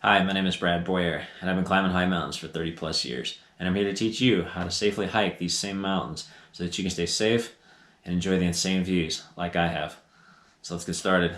Hi, my name is Brad Boyer, and I've been climbing high mountains for 30 plus years. And I'm here to teach you how to safely hike these same mountains so that you can stay safe and enjoy the insane views like I have. So let's get started.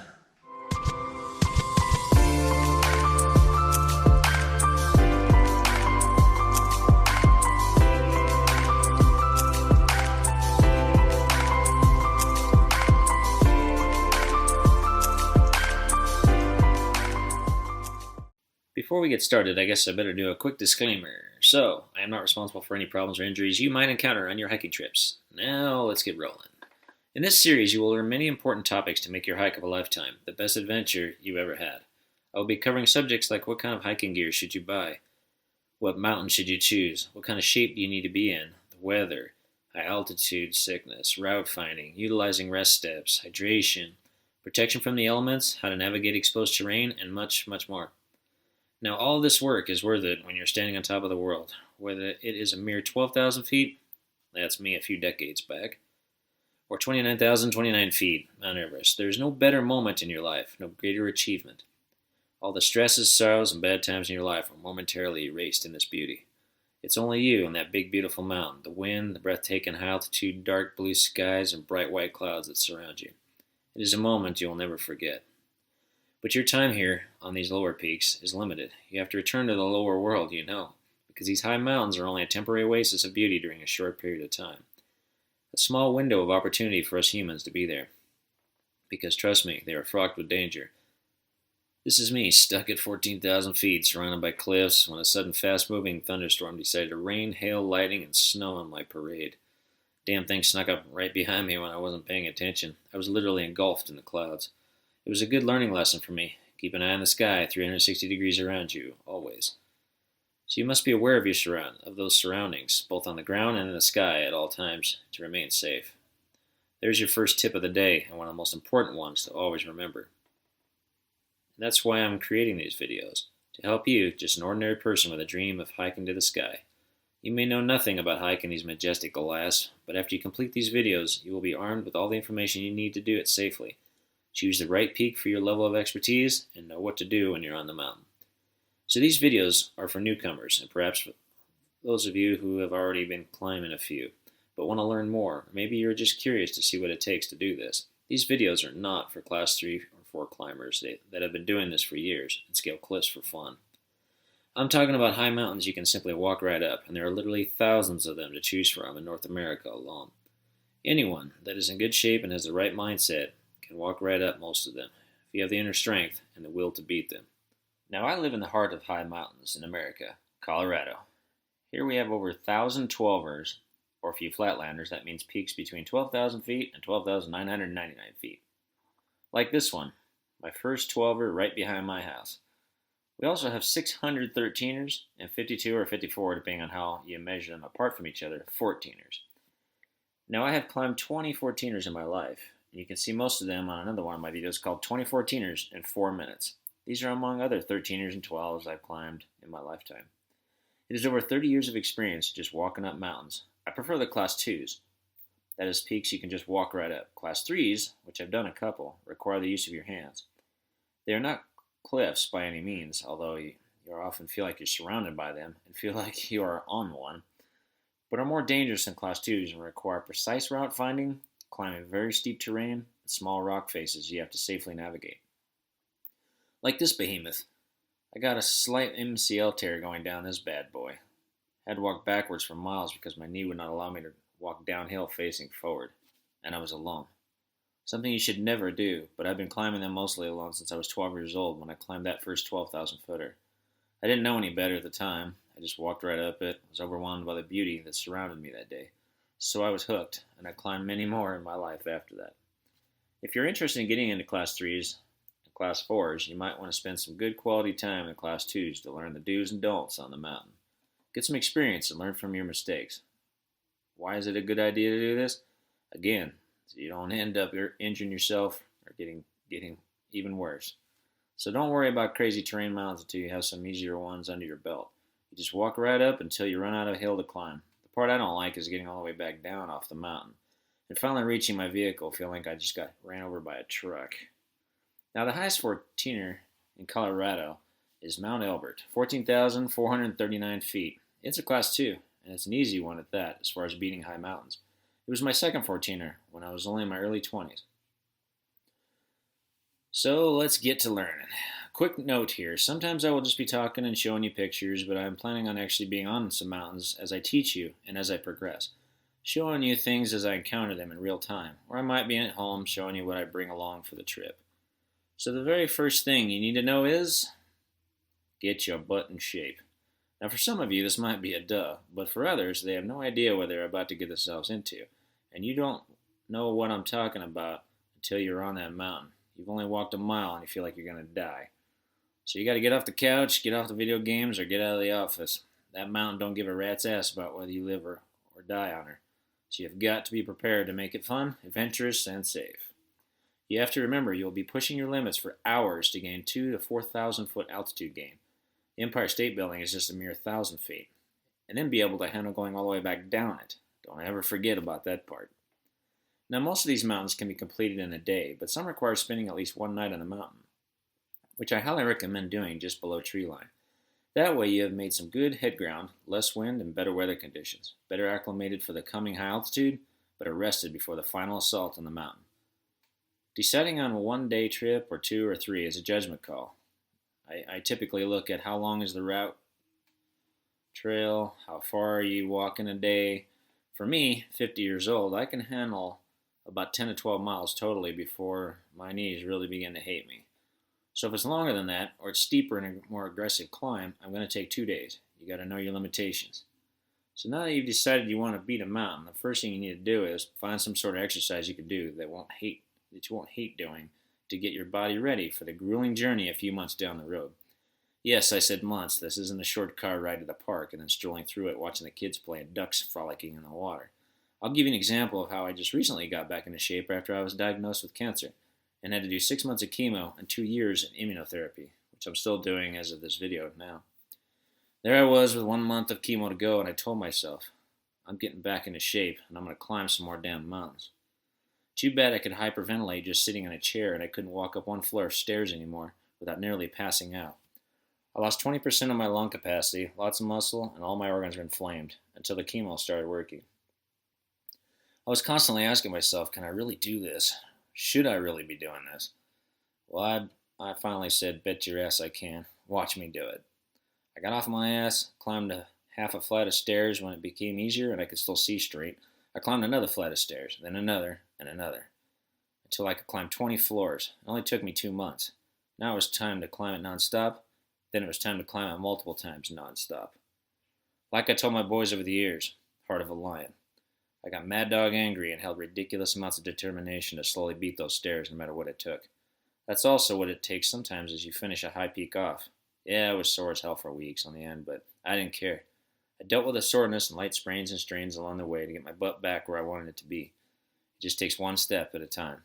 Before we get started, I guess I better do a quick disclaimer. So, I am not responsible for any problems or injuries you might encounter on your hiking trips. Now, let's get rolling. In this series, you will learn many important topics to make your hike of a lifetime the best adventure you've ever had. I will be covering subjects like what kind of hiking gear should you buy, what mountain should you choose, what kind of shape do you need to be in, the weather, high altitude sickness, route finding, utilizing rest steps, hydration, protection from the elements, how to navigate exposed terrain, and much, much more. Now, all this work is worth it when you're standing on top of the world, whether it is a mere 12,000 feet, that's me a few decades back, or 29,029 feet, Mount Everest. There's no better moment in your life, no greater achievement. All the stresses, sorrows, and bad times in your life are momentarily erased in this beauty. It's only you and that big, beautiful mountain, the wind, the breathtaking high altitude, dark blue skies, and bright white clouds that surround you. It is a moment you will never forget. But your time here, on these lower peaks, is limited. You have to return to the lower world, because these high mountains are only a temporary oasis of beauty during a short period of time. A small window of opportunity for us humans to be there. Because trust me, they are fraught with danger. This is me, stuck at 14,000 feet, surrounded by cliffs, when a sudden fast-moving thunderstorm decided to rain, hail, lightning, and snow on my parade. Damn thing snuck up right behind me when I wasn't paying attention. I was literally engulfed in the clouds. It was a good learning lesson for me. Keep an eye on the sky, 360 degrees around you, always. So you must be aware of those surroundings, both on the ground and in the sky at all times, to remain safe. There's your first tip of the day, and one of the most important ones to always remember. And that's why I'm creating these videos, to help you, just an ordinary person with a dream of hiking to the sky. You may know nothing about hiking these majestic Goliaths, but after you complete these videos, you will be armed with all the information you need to do it safely. Choose the right peak for your level of expertise, and know what to do when you're on the mountain. So these videos are for newcomers, and perhaps for those of you who have already been climbing a few, but want to learn more, or maybe you're just curious to see what it takes to do this. These videos are not for Class 3 or 4 climbers that have been doing this for years and scale cliffs for fun. I'm talking about high mountains you can simply walk right up, and there are literally thousands of them to choose from in North America alone. Anyone that is in good shape and has the right mindset can walk right up most of them, if you have the inner strength and the will to beat them. Now, I live in the heart of high mountains in America, Colorado. Here we have over 1,000 12ers, or for you flatlanders, that means peaks between 12,000 feet and 12,999 feet. Like this one, my first 12er right behind my house. We also have 600 13ers and 52 or 54, depending on how you measure them apart from each other, 14ers. Now, I have climbed 20 14ers in my life. You can see most of them on another one of my videos called 20 14ers in 4 minutes. These are among other 13ers and 12s I've climbed in my lifetime. It is over 30 years of experience just walking up mountains. I prefer the Class 2s. That is peaks you can just walk right up. Class 3s, which I've done a couple, require the use of your hands. They are not cliffs by any means, although you often feel like you're surrounded by them and feel like you are on one, but are more dangerous than Class 2s and require precise route finding, climbing very steep terrain, and small rock faces you have to safely navigate. Like this behemoth, I got a slight MCL tear going down this bad boy. I had to walk backwards for miles because my knee would not allow me to walk downhill facing forward, and I was alone. Something you should never do, but I've been climbing them mostly alone since I was 12 years old when I climbed that first 12,000 footer. I didn't know any better at the time. I just walked right up it, was overwhelmed by the beauty that surrounded me that day. So I was hooked, and I climbed many more in my life after that. If you're interested in getting into Class 3s and Class 4s, you might want to spend some good quality time in Class 2s to learn the do's and don'ts on the mountain. Get some experience and learn from your mistakes. Why is it a good idea to do this? Again, so you don't end up injuring yourself or getting even worse. So don't worry about crazy terrain mountains until you have some easier ones under your belt. You just walk right up until you run out of hill to climb. The part I don't like is getting all the way back down off the mountain and finally reaching my vehicle feeling like I just got ran over by a truck. Now, the highest 14er in Colorado is Mount Elbert, 14,439 feet. It's a Class 2, and it's an easy one at that as far as beating high mountains. It was my second 14er when I was only in my early 20s. So let's get to learning. Quick note here, sometimes I will just be talking and showing you pictures, but I'm planning on actually being on some mountains as I teach you and as I progress, showing you things as I encounter them in real time, or I might be at home showing you what I bring along for the trip. So the very first thing you need to know is get your butt in shape. Now for some of you this might be a duh, but for others they have no idea what they're about to get themselves into, and you don't know what I'm talking about until you're on that mountain. You've only walked a mile and you feel like you're going to die. So you got to get off the couch, get off the video games, or get out of the office. That mountain don't give a rat's ass about whether you live or die on her. So you've got to be prepared to make it fun, adventurous, and safe. You have to remember you'll be pushing your limits for hours to gain 2,000 to 4,000 foot altitude gain. The Empire State Building is just a mere 1,000 feet. And then be able to handle going all the way back down it. Don't ever forget about that part. Now most of these mountains can be completed in a day, but some require spending at least one night on the mountain, which I highly recommend doing just below tree line. That way you have made some good head ground, less wind, and better weather conditions, better acclimated for the coming high altitude, but rested before the final assault on the mountain. Deciding on a one-day trip or 2 or 3 is a judgment call. I typically look at how long is the route, trail, how far are you walking a day. For me, 50 years old, I can handle about 10 to 12 miles totally before my knees really begin to hate me. So if it's longer than that, or it's steeper and a more aggressive climb, I'm going to take 2 days. You got to know your limitations. So now that you've decided you want to beat a mountain, the first thing you need to do is find some sort of exercise you can do that you won't hate doing to get your body ready for the grueling journey a few months down the road. Yes, I said months. This isn't a short car ride to the park and then strolling through it watching the kids play and ducks frolicking in the water. I'll give you an example of how I just recently got back into shape after I was diagnosed with cancer and had to do 6 months of chemo and 2 years in immunotherapy, which I'm still doing as of this video now. There I was with 1 month of chemo to go, and I told myself, I'm getting back into shape and I'm going to climb some more damn mountains. Too bad I could hyperventilate just sitting in a chair and I couldn't walk up one floor of stairs anymore without nearly passing out. I lost 20% of my lung capacity, lots of muscle, and all my organs were inflamed until the chemo started working. I was constantly asking myself, can I really do this? Should I really be doing this? Well, I finally said, bet your ass I can. Watch me do it. I got off my ass, climbed half a flight of stairs when it became easier and I could still see straight. I climbed another flight of stairs, then another, and another, until I could climb 20 floors. It only took me 2 months. Now it was time to climb it nonstop. Then it was time to climb it multiple times nonstop. Like I told my boys over the years, heart of a lion. I got mad dog angry and held ridiculous amounts of determination to slowly beat those stairs no matter what it took. That's also what it takes sometimes as you finish a high peak off. Yeah, I was sore as hell for weeks on the end, but I didn't care. I dealt with the soreness and light sprains and strains along the way to get my butt back where I wanted it to be. It just takes one step at a time.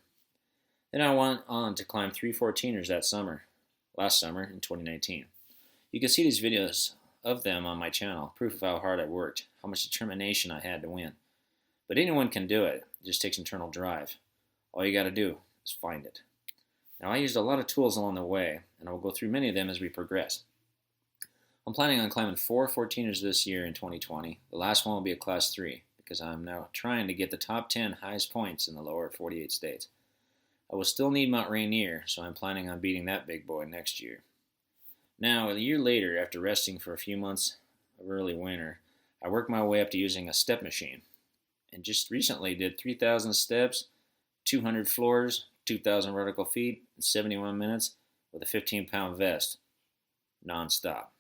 Then I went on to climb 3 14ers last summer in 2019. You can see these videos of them on my channel, proof of how hard I worked, how much determination I had to win. But anyone can do it. It just takes internal drive. All you got to do is find it. Now, I used a lot of tools along the way, and I will go through many of them as we progress. I'm planning on climbing 4 14ers this year in 2020. The last one will be a Class 3, because I'm now trying to get the top 10 highest points in the lower 48 states. I will still need Mount Rainier, so I'm planning on beating that big boy next year. Now, a year later, after resting for a few months of early winter, I worked my way up to using a step machine, and just recently did 3,000 steps, 200 floors, 2,000 vertical feet in 71 minutes with a 15-pound vest, non-stop.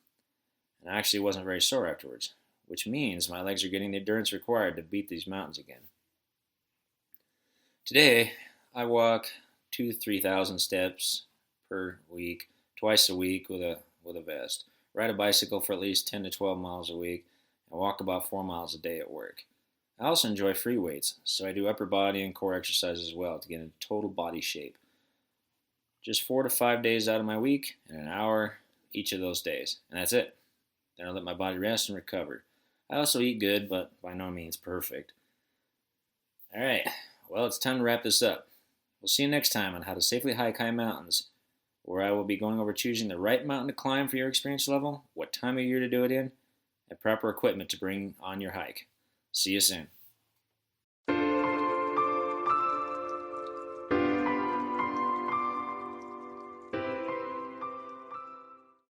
And I actually wasn't very sore afterwards, which means my legs are getting the endurance required to beat these mountains again. Today, I walk 2,000 to 3,000 steps per week, twice a week with a vest. Ride a bicycle for at least 10 to 12 miles a week, and walk about 4 miles a day at work. I also enjoy free weights, so I do upper body and core exercises as well to get into total body shape. Just 4 to 5 days out of my week, and an hour each of those days, and that's it. Then I let my body rest and recover. I also eat good, but by no means perfect. Alright, well, it's time to wrap this up. We'll see you next time on how to safely hike high mountains where I will be going over choosing the right mountain to climb for your experience level, what time of year to do it in, and proper equipment to bring on your hike. See you soon.